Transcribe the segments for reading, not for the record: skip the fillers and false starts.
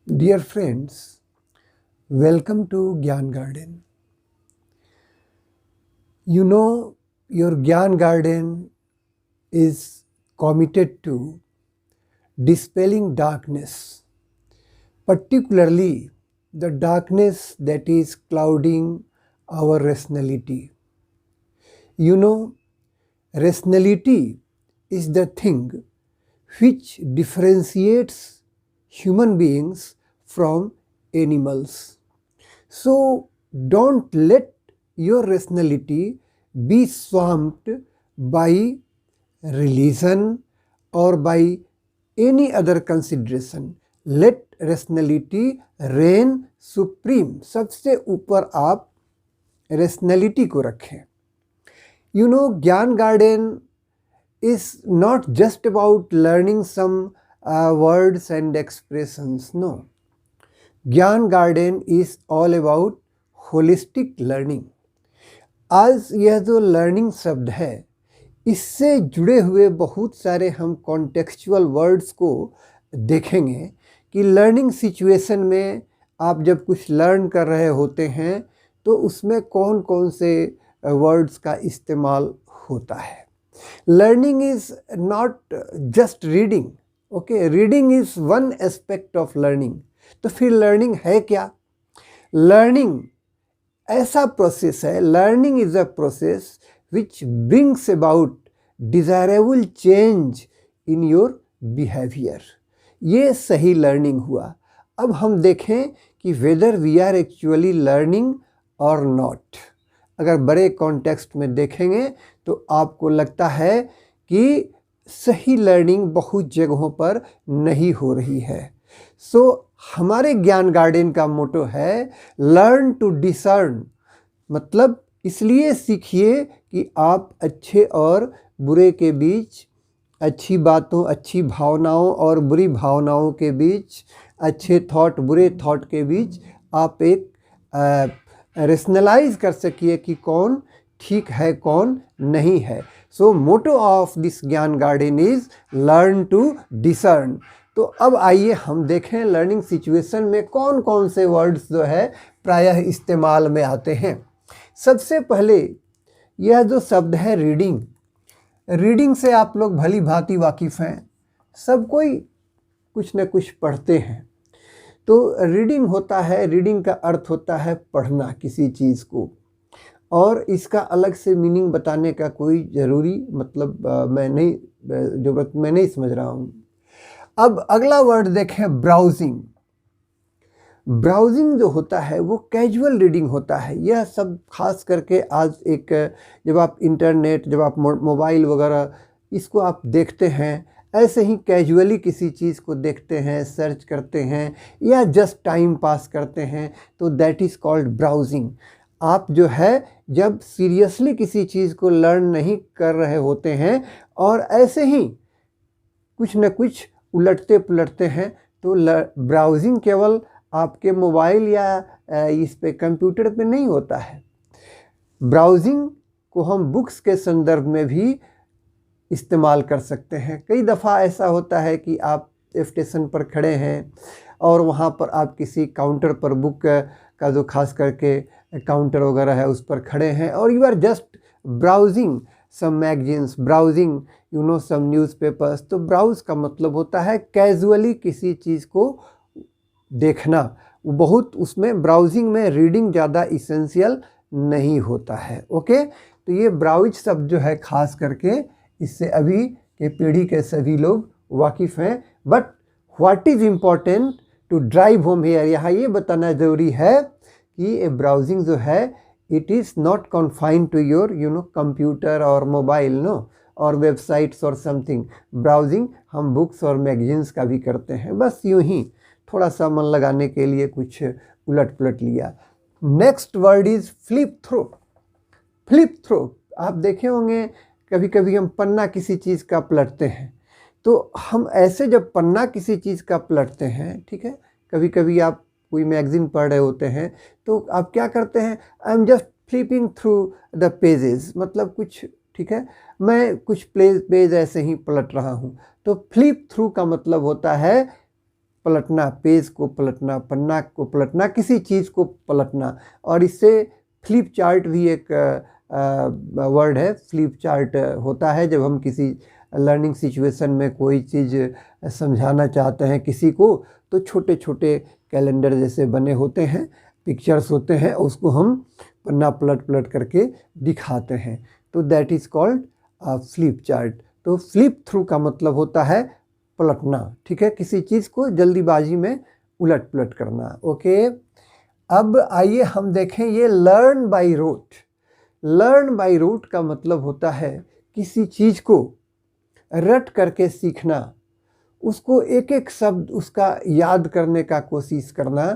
Dear friends, welcome to Gyan Garden. You know, your Gyan Garden is committed to dispelling darkness, particularly the darkness that is clouding our rationality. You know, rationality is the thing which differentiates human beings from animals. So don't let your rationality be swamped by religion or by any other consideration. Let rationality reign supreme. सबसे ऊपर आप rationality को रखें. You know, Gyan Garden is not just about learning some words and expressions. No. Gyan Garden is all about holistic learning. आज यह जो learning शब्द है, इससे जुड़े हुए बहुत सारे हम कॉन्टेक्चुअल वर्ड्स को देखेंगे कि लर्निंग सिचुएशन में आप जब कुछ लर्न कर रहे होते हैं तो उसमें कौन कौन से वर्ड्स का इस्तेमाल होता है. Learning is not just reading. Okay, reading is one aspect of learning. तो फिर लर्निंग है क्या? लर्निंग ऐसा प्रोसेस है, learning is a process which brings about desirable change in your behaviour. ये सही लर्निंग हुआ. अब हम देखें कि whether we are actually learning और नॉट. अगर बड़े कॉन्टेक्स्ट में देखेंगे तो आपको लगता है कि सही लर्निंग बहुत जगहों पर नहीं हो रही है. सो हमारे ज्ञान गार्डन का मोटो है लर्न टू डिसर्न. मतलब इसलिए सीखिए कि आप अच्छे और बुरे के बीच, अच्छी बातों, अच्छी भावनाओं और बुरी भावनाओं के बीच, अच्छे थॉट बुरे थॉट के बीच आप एक रेशनलाइज कर सकिए कि कौन ठीक है कौन नहीं है. So motto of this Gyan garden is learn to discern. तो अब आइए हम देखें लर्निंग सिचुएशन में कौन कौन से वर्ड्स जो है प्रायः इस्तेमाल में आते हैं. सबसे पहले यह जो शब्द है रीडिंग. रीडिंग से आप लोग भली भांति वाकिफ़ हैं. सब कोई कुछ न कुछ पढ़ते हैं. तो रीडिंग होता है, रीडिंग का अर्थ होता है पढ़ना किसी चीज़ को, और इसका अलग से मीनिंग बताने का कोई ज़रूरी मतलब मैं नहीं समझ रहा हूँ. अब अगला वर्ड देखें ब्राउजिंग. ब्राउजिंग जो होता है वो कैजुअल रीडिंग होता है. यह सब खास करके आज एक जब आप इंटरनेट, जब आप मोबाइल वगैरह इसको आप देखते हैं, ऐसे ही कैजुअली किसी चीज़ को देखते हैं, सर्च करते हैं या जस्ट टाइम पास करते हैं, तो दैट इज़ कॉल्ड ब्राउजिंग. आप जो है जब सीरियसली किसी चीज़ को लर्न नहीं कर रहे होते हैं और ऐसे ही कुछ न कुछ उलटते पुलटते हैं, तो ब्राउजिंग केवल आपके मोबाइल या इस पे कंप्यूटर पे नहीं होता है. ब्राउजिंग को हम बुक्स के संदर्भ में भी इस्तेमाल कर सकते हैं. कई दफ़ा ऐसा होता है कि आप स्टेशन पर खड़े हैं और वहाँ पर आप किसी काउंटर पर बुक का जो खास करके काउंटर वगैरह है उस पर खड़े हैं और you are just browsing some magazines, browsing some newspapers. तो ब्राउज का मतलब होता है कैजुअली किसी चीज़ को देखना. वो बहुत उसमें ब्राउजिंग में रीडिंग ज़्यादा इसेंशियल नहीं होता है. ओके, तो ये ब्राउज शब्द जो है खास करके इससे अभी के पीढ़ी के सभी लोग वाकिफ़ हैं. But what is important to drive home here, यहाँ ये बताना ज़रूरी है कि ये ब्राउजिंग जो है it is not confined to your computer और मोबाइल और वेबसाइट्स और समथिंग. ब्राउजिंग हम बुक्स और मैगजीन्स का भी करते हैं. बस यूँ ही थोड़ा सा मन लगाने के लिए कुछ उलट पुलट लिया. Next word is flip through. Flip through आप देखे होंगे, कभी कभी हम पन्ना किसी चीज़ का पलटते हैं. तो हम ऐसे जब पन्ना किसी चीज़ का पलटते हैं, ठीक है, कभी कभी आप कोई मैगज़ीन पढ़ रहे होते हैं तो आप क्या करते हैं, I am just flipping through the pages. मतलब कुछ, ठीक है, मैं कुछ पेज ऐसे ही पलट रहा हूँ. तो फ्लिप थ्रू का मतलब होता है पलटना, पेज को पलटना, पन्ना को पलटना, किसी चीज़ को पलटना। और इससे फ्लिप चार्ट भी एक वर्ड है। फ्लिप चार्ट होता है जब हम किसी लर्निंग सिचुएशन में कोई चीज़ समझाना चाहते हैं किसी को, तो छोटे छोटे कैलेंडर जैसे बने होते हैं, पिक्चर्स होते हैं, उसको हम पन्ना पलट पलट करके दिखाते हैं, तो that is called flip chart. तो फ्लिप थ्रू का मतलब होता है पलटना, ठीक है, किसी चीज़ को जल्दीबाजी में उलट पलट करना। ओके, अब आइए हम देखें ये learn by rote. Learn by rote का मतलब होता है किसी चीज़ को रट करके सीखना, उसको एक एक शब्द उसका याद करने का कोशिश करना।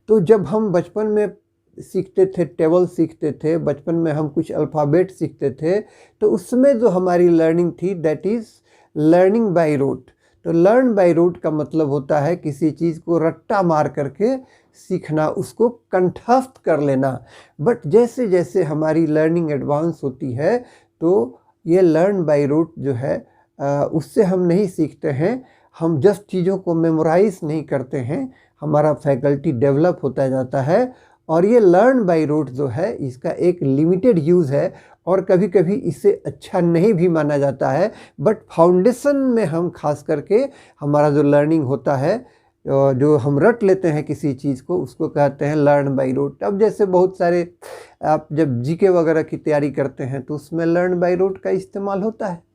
तो जब हम बचपन में सीखते थे, टेबल सीखते थे, बचपन में हम कुछ अल्फ़ाबेट सीखते थे, तो उसमें जो हमारी लर्निंग थी that is learning by rote. तो लर्न बाय रोट का मतलब होता है किसी चीज़ को रट्टा मार करके सीखना, उसको कंठस्थ कर लेना। बट जैसे जैसे हमारी लर्निंग एडवांस होती है तो ये लर्न बाय रोट जो है उससे हम नहीं सीखते हैं, हम जस्ट चीज़ों को मेमोराइज नहीं करते हैं, हमारा फैकल्टी डेवलप होता जाता है। और ये लर्न बाय रोट जो है इसका एक लिमिटेड यूज़ है और कभी कभी इसे अच्छा नहीं भी माना जाता है। बट फाउंडेशन में हम खास करके हमारा जो लर्निंग होता है, जो हम रट लेते हैं किसी चीज़ को, उसको कहते हैं लर्न बाय रोट। अब जैसे बहुत सारे आप जब जीके वगैरह की तैयारी करते हैं तो उसमें लर्न बाय रोट का इस्तेमाल होता है।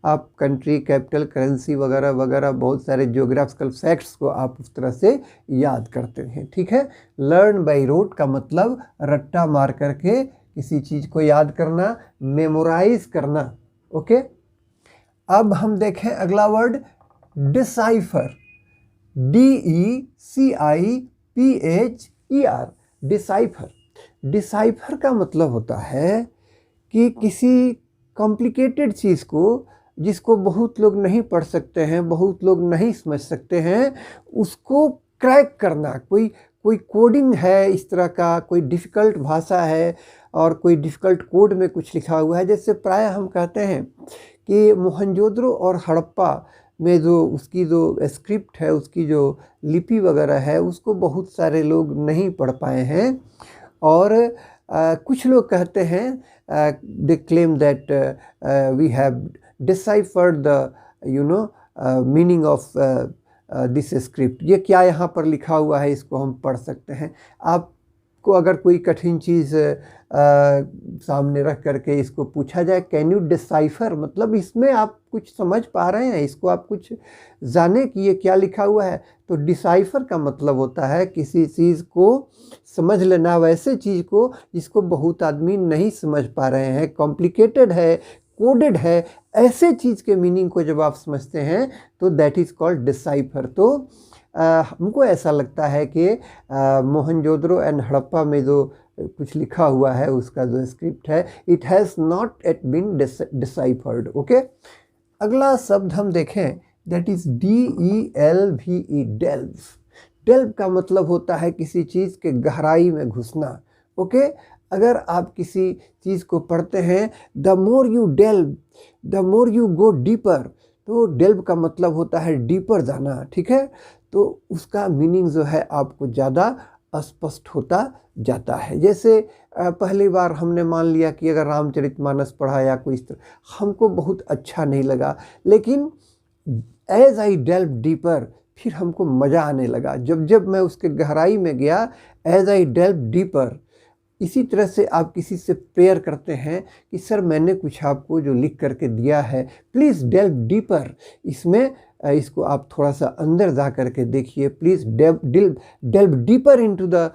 आप कंट्री, कैपिटल, करेंसी वगैरह वगैरह बहुत सारे जियोग्राफिकल फैक्ट्स को आप उस तरह से याद करते हैं, ठीक है। लर्न बाय रोट का मतलब रट्टा मार करके किसी चीज़ को याद करना, मेमोराइज करना। ओके, अब हम देखें अगला word decipher. DECIPHER, decipher. Decipher का मतलब होता है कि किसी कॉम्प्लिकेटेड चीज़ को, जिसको बहुत लोग नहीं पढ़ सकते हैं, बहुत लोग नहीं समझ सकते हैं, उसको क्रैक करना। कोई कोडिंग है इस तरह का, कोई डिफ़िकल्ट भाषा है और कोई डिफ़िकल्ट कोड में कुछ लिखा हुआ है। जैसे प्राय हम कहते हैं कि मोहनजोदड़ो और हड़प्पा में जो उसकी जो स्क्रिप्ट है, उसकी जो लिपि वगैरह है, उसको बहुत सारे लोग नहीं पढ़ पाए हैं। और कुछ लोग कहते हैं, they claim that we have deciphered the meaning of this script। ये क्या यहाँ पर लिखा हुआ है इसको हम पढ़ सकते हैं। आपको अगर कोई कठिन चीज़ सामने रख करके इसको पूछा जाए कैन यू डिसाइफर, मतलब इसमें आप कुछ समझ पा रहे हैं, इसको आप कुछ जाने कि ये क्या लिखा हुआ है। तो डिसाइफर का मतलब होता है किसी चीज़ को समझ लेना, वैसे चीज़ को जिसको बहुत आदमी नहीं समझ पा रहे हैं, कॉम्प्लिकेटेड है, कोडेड है, ऐसे चीज़ के मीनिंग को जब आप समझते हैं तो दैट इज़ कॉल्ड डिसाइफर। तो हमको ऐसा लगता है कि मोहनजोदड़ो एंड हड़प्पा में जो कुछ लिखा हुआ है, उसका जो स्क्रिप्ट है, it has not yet been deciphered. Okay, अगला शब्द हम देखें that is DELVE, delve. Delve का मतलब होता है किसी चीज़ के गहराई में घुसना। ओके, अगर आप किसी चीज़ को पढ़ते हैं, the more you delve the more you go deeper, तो डेल्व का मतलब होता है डीपर जाना, ठीक है। तो उसका मीनिंग जो है आपको ज़्यादा स्पष्ट होता जाता है। जैसे पहली बार हमने मान लिया कि अगर रामचरितमानस पढ़ा या कोई इस तरह, हमको बहुत अच्छा नहीं लगा, लेकिन एज आई डेल्व डीपर, फिर हमको मज़ा आने लगा। जब मैं उसके गहराई में गया, एज आई डेल्व डीपर। इसी तरह से आप किसी से प्रेयर करते हैं कि सर मैंने कुछ आपको जो लिख करके दिया है, प्लीज़ डेल्व डीपर, इसमें इसको आप थोड़ा सा अंदर जा करके देखिए, please delve deeper into the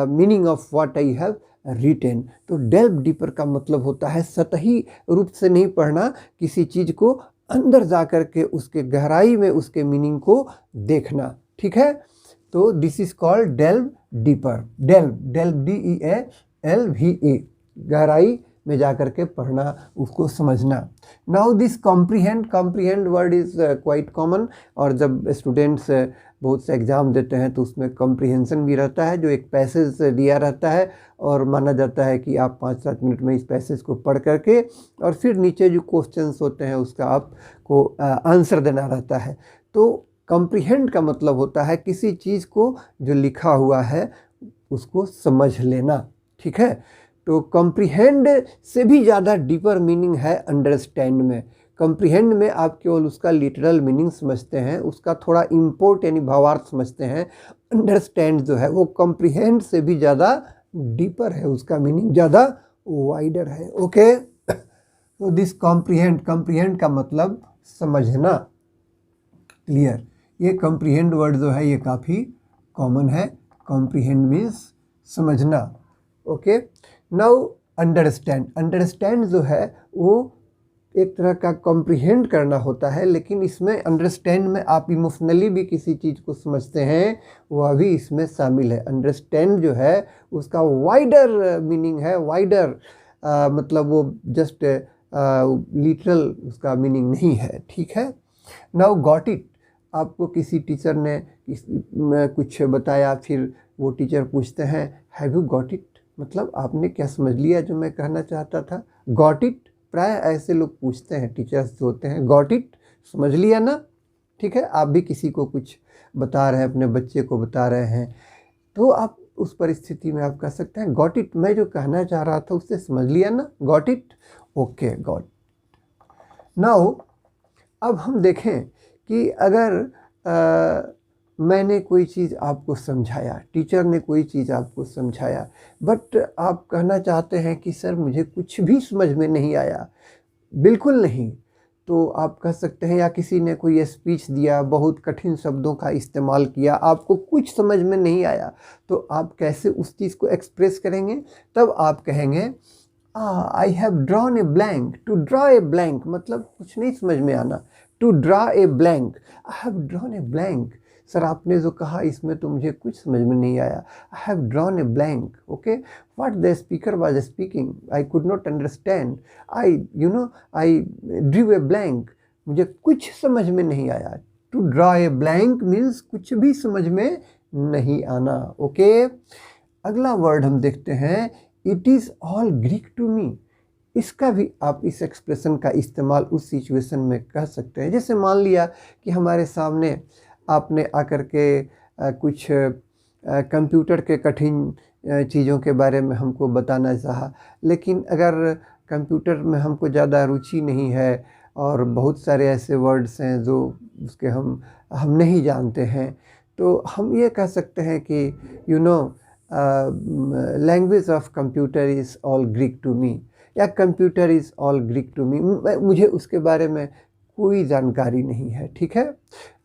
meaning of what I have written. तो डेल्व डीपर का मतलब होता है सतही रूप से नहीं पढ़ना, किसी चीज़ को अंदर जा करके उसके गहराई में उसके मीनिंग को देखना, ठीक है। तो this is called delve deeper. Delve DELVE, गहराई में जा करके पढ़ना, उसको समझना। Now this comprehend word is quite common, और जब स्टूडेंट्स बहुत से एग्ज़ाम देते हैं तो उसमें कॉम्प्रीहेंशन भी रहता है, जो एक पैसेज दिया रहता है और माना जाता है कि आप 5-7 मिनट में इस पैसेज को पढ़ करके और फिर नीचे जो क्वेश्चंस होते हैं उसका आपको आंसर देना रहता है। तो कॉम्प्रिहेंड का मतलब होता है किसी चीज़ को जो लिखा हुआ है उसको समझ लेना, ठीक है। तो कॉम्प्रिहेंड से भी ज़्यादा डीपर मीनिंग है अंडरस्टैंड में। कॉम्प्रिहेंड में आप केवल उसका लिटरल मीनिंग समझते हैं, उसका थोड़ा इम्पोर्ट यानी भावार्थ समझते हैं। अंडरस्टैंड जो है वो कॉम्प्रिहेंड से भी ज़्यादा डीपर है, उसका मीनिंग ज़्यादा वाइडर है। ओके, तो दिस कॉम्प्रिहेंड का मतलब समझना, क्लियर। ये कॉम्प्रिहेंड वर्ड जो है ये काफ़ी कॉमन है। कॉम्प्रिहेंड मीन्स समझना। ओके, नाउ अंडरस्टैंड जो है वो एक तरह का कॉम्प्रिहेंड करना होता है, लेकिन इसमें अंडरस्टैंड में आप इमोशनली भी किसी चीज़ को समझते हैं, वह भी इसमें शामिल है। अंडरस्टैंड जो है उसका वाइडर मीनिंग है, वाइडर मतलब वो जस्ट लिटरल उसका मीनिंग नहीं है, ठीक है। नाउ गॉट इट, आपको किसी टीचर ने कुछ बताया, फिर वो टीचर पूछते हैं हैव यू गॉट इट, मतलब आपने क्या समझ लिया जो मैं कहना चाहता था। गॉट इट, प्राय ऐसे लोग पूछते हैं, टीचर्स जो होते हैं, गॉट इट, समझ लिया ना, ठीक है। आप भी किसी को कुछ बता रहे हैं, अपने बच्चे को बता रहे हैं, तो आप उस परिस्थिति में आप कह सकते हैं गॉट इट, मैं जो कहना चाह रहा था उससे समझ लिया ना, got it, okay got. Now अब हम देखें कि अगर मैंने कोई चीज़ आपको समझाया, टीचर ने कोई चीज़ आपको समझाया, बट आप कहना चाहते हैं कि सर मुझे कुछ भी समझ में नहीं आया, बिल्कुल नहीं, तो आप कह सकते हैं, या किसी ने कोई स्पीच दिया, बहुत कठिन शब्दों का इस्तेमाल किया, आपको कुछ समझ में नहीं आया, तो आप कैसे उस चीज़ को एक्सप्रेस करेंगे। तब आप कहेंगे I have drawn a blank. To draw a blank मतलब कुछ नहीं समझ में आना। To draw a blank, I have drawn a blank, sir आपने जो कहा इसमें तो मुझे कुछ समझ में नहीं आया। I have drawn a blank, okay, what the speaker was speaking, I could not understand, I drew a blank, मुझे कुछ समझ में नहीं आया। To draw a blank means कुछ भी समझ में नहीं आना। ओके, अगला वर्ड हम देखते हैं, it is all Greek to me. इसका भी आप इस एक्सप्रेशन का इस्तेमाल उस सिचुएशन में कर सकते हैं। जैसे मान लिया कि हमारे सामने आपने आकर के कुछ कंप्यूटर के कठिन चीज़ों के बारे में हमको बताना चाहा, लेकिन अगर कंप्यूटर में हमको ज़्यादा रुचि नहीं है और बहुत सारे ऐसे वर्ड्स हैं जो उसके हम नहीं जानते हैं, तो हम ये कह सकते हैं कि language of computer is all Greek to me, या computer is all Greek to me. मुझे उसके बारे में कोई जानकारी नहीं है, ठीक है।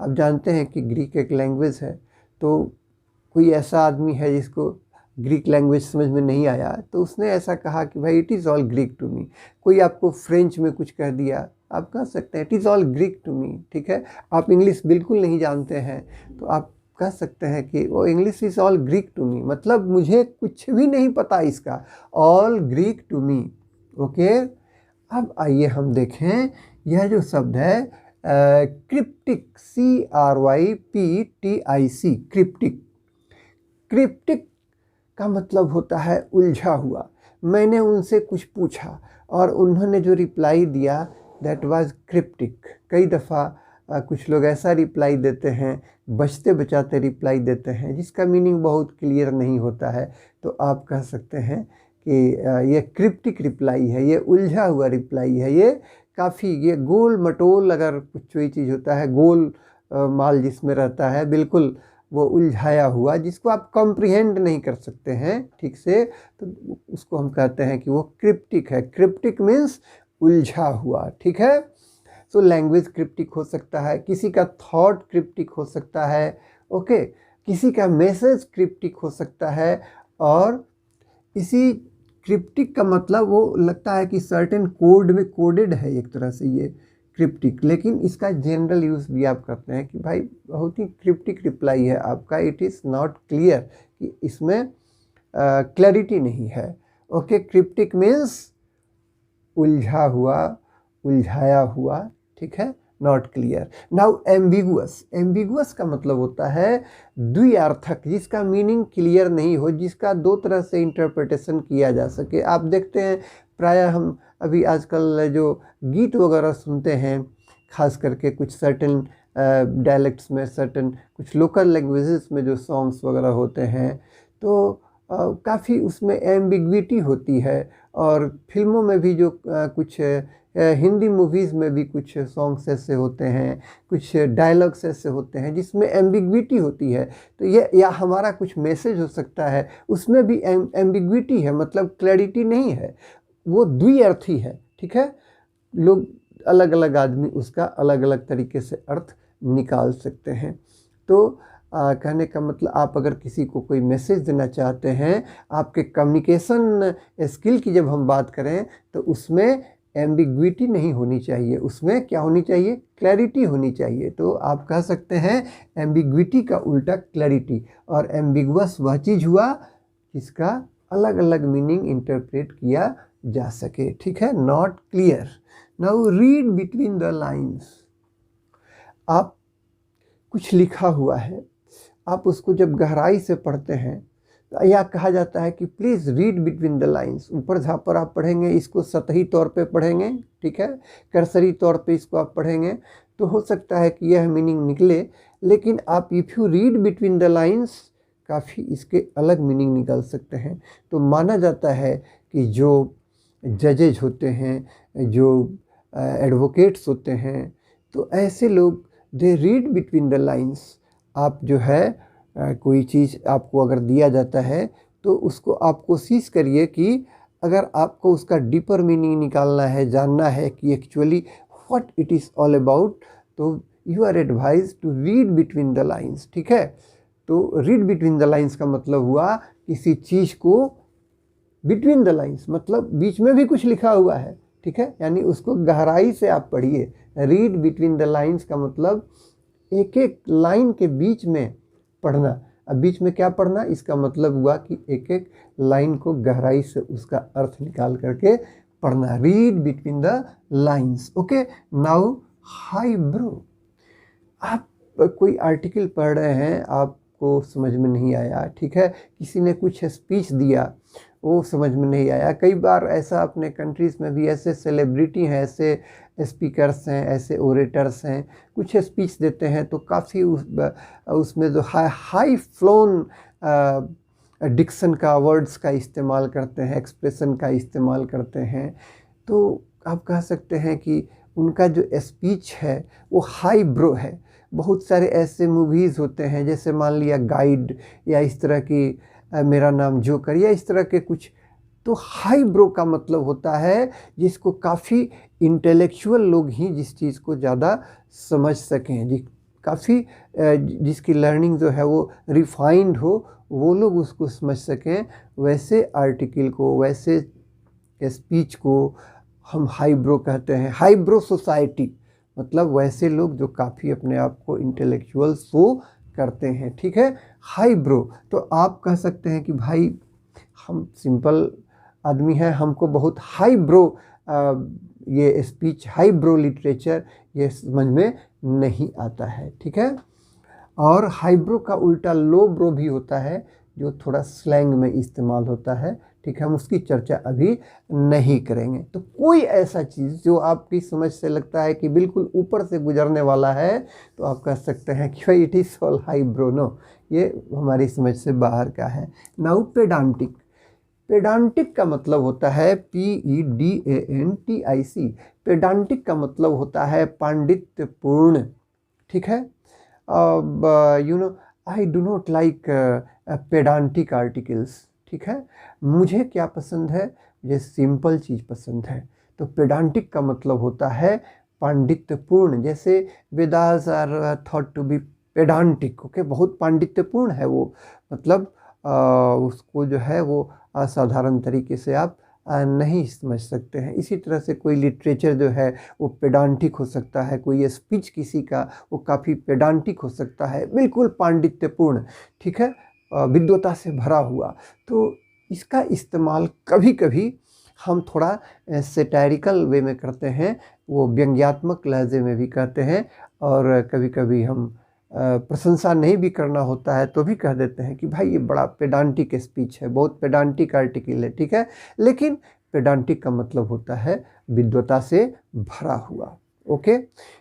आप जानते हैं कि ग्रीक एक लैंग्वेज है, तो कोई ऐसा आदमी है जिसको ग्रीक लैंग्वेज समझ में नहीं आया, तो उसने ऐसा कहा कि भाई it is all Greek to me. कोई आपको फ्रेंच में कुछ कह दिया, आप कह सकते हैं it is all Greek to me, ठीक है। आप इंग्लिश बिल्कुल नहीं जानते हैं, तो आप कह सकते हैं कि वो English is all Greek to me, मतलब मुझे कुछ भी नहीं पता इसका, all Greek to me. Okay, अब आइए हम देखें यह जो शब्द है क्रिप्टिक, CRYPTIC, क्रिप्टिक। क्रिप्टिक का मतलब होता है उलझा हुआ। मैंने उनसे कुछ पूछा और उन्होंने जो रिप्लाई दिया दैट वाज क्रिप्टिक। कई दफ़ा कुछ लोग ऐसा रिप्लाई देते हैं, बचते बचाते रिप्लाई देते हैं, जिसका मीनिंग बहुत क्लियर नहीं होता है, तो आप कह सकते हैं कि ये क्रिप्टिक रिप्लाई है, ये उलझा हुआ रिप्लाई है, ये काफ़ी, ये गोल मटोल अगर कुछ कोई चीज़ होता है, गोल माल जिसमें रहता है, बिल्कुल वो उलझाया हुआ, जिसको आप कॉम्प्रिहेंड नहीं कर सकते हैं ठीक से, तो उसको हम कहते हैं कि वो क्रिप्टिक है। क्रिप्टिक मीन्स उलझा हुआ, ठीक है। सो लैंग्वेज क्रिप्टिक हो सकता है, किसी का थॉट क्रिप्टिक हो सकता है, ओके, किसी का मैसेज क्रिप्टिक हो सकता है, और इसी क्रिप्टिक का मतलब वो लगता है कि सर्टेन कोड में कोडेड है एक तरह से ये क्रिप्टिक, लेकिन इसका जनरल यूज़ भी आप करते हैं कि भाई बहुत ही क्रिप्टिक रिप्लाई है आपका, इट इज़ नॉट क्लियर, कि इसमें क्लैरिटी नहीं है। ओके, क्रिप्टिक मीन्स उलझा हुआ, उलझाया हुआ, ठीक है, not clear. Now ambiguous, ambiguous का मतलब होता है द्विअर्थक, जिसका मीनिंग क्लियर नहीं हो, जिसका दो तरह से इंटरप्रिटेशन किया जा सके। आप देखते हैं प्रायः हम अभी आजकल जो गीत वगैरह सुनते हैं, खास करके कुछ सर्टेन डायलेक्ट्स में, सर्टन कुछ लोकल लैंग्वेजेस में जो सॉन्ग्स वगैरह होते हैं तो काफ़ी उसमें एम्बिग्विटी होती है। और फिल्मों में भी जो कुछ हिंदी मूवीज़ में भी कुछ सॉन्ग्स ऐसे होते हैं, कुछ डायलॉग्स ऐसे होते हैं जिसमें एम्बिग्विटी होती है। तो ये या हमारा कुछ मैसेज हो सकता है, उसमें भी एम्बिग्विटी है, मतलब क्लैरिटी नहीं है, वो द्विअर्थी है। ठीक है, लोग अलग अलग आदमी उसका अलग अलग तरीके से अर्थ निकाल सकते हैं। तो कहने का मतलब, आप अगर किसी को कोई मैसेज देना चाहते हैं, आपके कम्युनिकेशन स्किल की जब हम बात करें तो उसमें एम्बिग्विटी नहीं होनी चाहिए, उसमें क्या होनी चाहिए, क्लैरिटी होनी चाहिए। तो आप कह सकते हैं एम्बिग्विटी का उल्टा क्लैरिटी। और एम्बिगुअस वह चीज़ हुआ जिसका अलग अलग मीनिंग इंटरप्रेट किया जा सके। ठीक है, not clear. Now read between the lines. आप कुछ लिखा हुआ है, आप उसको जब गहराई से पढ़ते हैं तो यह कहा जाता है कि please read between the lines. ऊपर जहाँ पर आप पढ़ेंगे इसको सतही तौर पे पढ़ेंगे, ठीक है, कर्सरी तौर पे इसको आप पढ़ेंगे तो हो सकता है कि यह मीनिंग निकले, लेकिन आप if you read between the lines काफ़ी इसके अलग मीनिंग निकाल सकते हैं। तो माना जाता है कि जो जजेज होते हैं, जो एडवोकेट्स होते हैं, तो ऐसे लोग they read between the lines. आप जो है कोई चीज़ आपको अगर दिया जाता है तो उसको आप कोशिश करिए कि अगर आपको उसका डीपर मीनिंग निकालना है, जानना है कि actually what it is all about, तो you are advise to read between the lines. ठीक है, तो रीड बिटवीन द लाइन्स का मतलब हुआ किसी चीज़ को बिटवीन द लाइन्स, मतलब बीच में भी कुछ लिखा हुआ है। ठीक है, यानी उसको गहराई से आप पढ़िए। रीड बिटवीन द लाइन्स का मतलब एक एक लाइन के बीच में पढ़ना। अब बीच में क्या पढ़ना, इसका मतलब हुआ कि एक एक लाइन को गहराई से उसका अर्थ निकाल करके पढ़ना। Read between the lines. Okay, now high bro. आप कोई आर्टिकल पढ़ रहे हैं, आपको समझ में नहीं आया, ठीक है, किसी ने कुछ स्पीच दिया, वो समझ में नहीं आया। कई बार ऐसा अपने कंट्रीज़ में भी ऐसे सेलिब्रिटी हैं, ऐसे स्पीकर्स हैं, ऐसे ओरेटर्स हैं, कुछ स्पीच देते हैं तो काफ़ी उसमें जो हाई फ्लोन डिक्शन का, वर्ड्स का इस्तेमाल करते हैं, एक्सप्रेशन का इस्तेमाल करते हैं। तो आप कह सकते हैं कि उनका जो स्पीच है वो हाई ब्रो है। बहुत सारे ऐसे मूवीज़ होते हैं, जैसे मान लिया गाइड, या इस तरह की मेरा नाम जोकर, या इस तरह के कुछ। तो हाई ब्रो का मतलब होता है जिसको काफ़ी इंटेलेक्चुअल लोग ही जिस चीज़ को ज़्यादा समझ सकें, काफ़ी जिसकी लर्निंग जो है वो रिफाइंड हो, वो लोग उसको समझ सकें, वैसे आर्टिकल को, वैसे स्पीच को हम हाई ब्रो कहते हैं। हाई ब्रो सोसाइटी मतलब वैसे लोग जो काफ़ी अपने आप को इंटेलेक्चुअल शो करते हैं। ठीक है, हाई ब्रो। तो आप कह सकते हैं कि भाई हम सिंपल आदमी हैं, हमको बहुत हाई ब्रो ये स्पीच, हाई ब्रो लिटरेचर ये समझ में नहीं आता है। ठीक है, और हाई ब्रो का उल्टा लो ब्रो भी होता है, जो थोड़ा स्लैंग में इस्तेमाल होता है। ठीक है, हम उसकी चर्चा अभी नहीं करेंगे। तो कोई ऐसा चीज़ जो आपकी समझ से लगता है कि बिल्कुल ऊपर से गुजरने वाला है, तो आप कह सकते हैं कि भाई it is all highbrow. No, ये हमारी समझ से बाहर का है। नाउ पेडांटिक। पेडांटिक का मतलब होता है PEDANTIC। पेडांटिक का मतलब होता है पांडित्यपूर्ण। ठीक है, अब you know I do not like pedantic articles. ठीक है, मुझे क्या पसंद है, मुझे सिंपल चीज़ पसंद है। तो पेडांटिक का मतलब होता है पांडित्यपूर्ण। जैसे Vedas are thought to be pedantic. Okay, बहुत पांडित्यपूर्ण है वो, मतलब उसको जो है वो असाधारण तरीके से आप नहीं समझ सकते हैं। इसी तरह से कोई लिटरेचर जो है वो पेडांटिक हो सकता है, कोई स्पीच किसी का वो काफ़ी पेडांटिक हो सकता है, बिल्कुल पांडित्यपूर्ण। ठीक है, विद्वता से भरा हुआ। तो इसका इस्तेमाल कभी कभी हम थोड़ा सेटायरिकल वे में करते हैं, वो व्यंग्यात्मक लहजे में भी कहते हैं, और कभी कभी हम प्रशंसा नहीं भी करना होता है तो भी कह देते हैं कि भाई ये बड़ा पेडांटिक स्पीच है, बहुत पेडांटिक आर्टिकल है। ठीक है, लेकिन पेडांटिक का मतलब होता है विद्वता से भरा हुआ। ओके।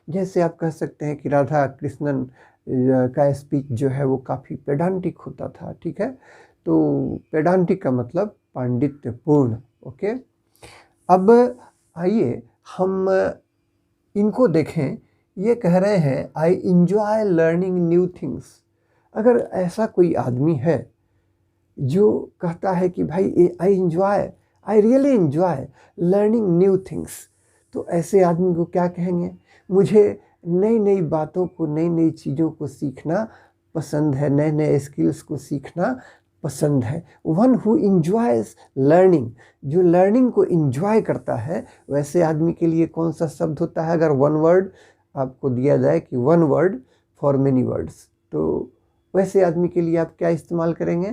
जैसे आप कह सकते हैं कि राधा कृष्णन का स्पीच जो है वो काफ़ी पेडांटिक होता था, ठीक है। तो पेडांटिक का मतलब पांडित्यपूर्ण, ओके। अब आइए हम इनको देखें। ये कह रहे हैं I enjoy learning new things. अगर ऐसा कोई आदमी है जो कहता है कि भाई I really enjoy learning new things, तो ऐसे आदमी को क्या कहेंगे? मुझे नई नई बातों को, नई नई चीज़ों को सीखना पसंद है, नए नए स्किल्स को सीखना पसंद है। वन हु इंजॉयज लर्निंग, जो लर्निंग को इंजॉय करता है, वैसे आदमी के लिए कौन सा शब्द होता है? अगर वन वर्ड आपको दिया जाए कि one word for many words, तो वैसे आदमी के लिए आप क्या इस्तेमाल करेंगे?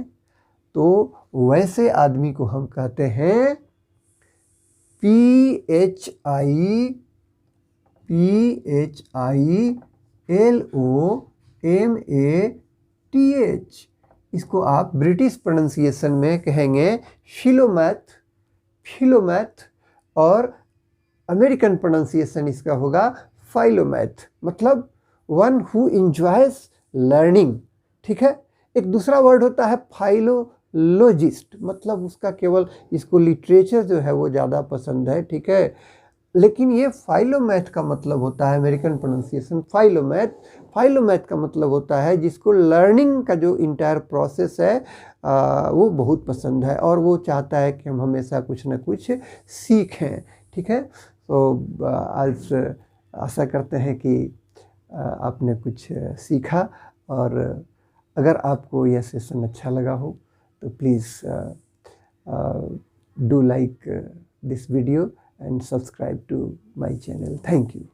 तो वैसे आदमी को हम कहते हैं PHILOMATH। इसको आप ब्रिटिश प्रोनाउंसिएशन में कहेंगे फिलोमैथ, फिलोमैथ, और अमेरिकन प्रोनाउंसिएशन इसका होगा फाइलोमैथ, मतलब वन हु इंजॉयज लर्निंग, ठीक है। एक दूसरा वर्ड होता है फाइलोलॉजिस्ट, मतलब उसका केवल इसको लिटरेचर जो है वो ज़्यादा पसंद है, ठीक है। लेकिन ये फाइलोमैथ का मतलब होता है, अमेरिकन प्रोनाउंसिएशन फाइलोमैथ, फाइलोमैथ का मतलब होता है जिसको लर्निंग का जो इंटायर प्रोसेस है वो बहुत पसंद है, और वो चाहता है कि हम हमेशा कुछ ना कुछ सीखें, ठीक है। तो आज आशा करते हैं कि आपने कुछ सीखा, और अगर आपको यह सेशन अच्छा लगा हो तो please do like this video and subscribe to my channel. Thank you.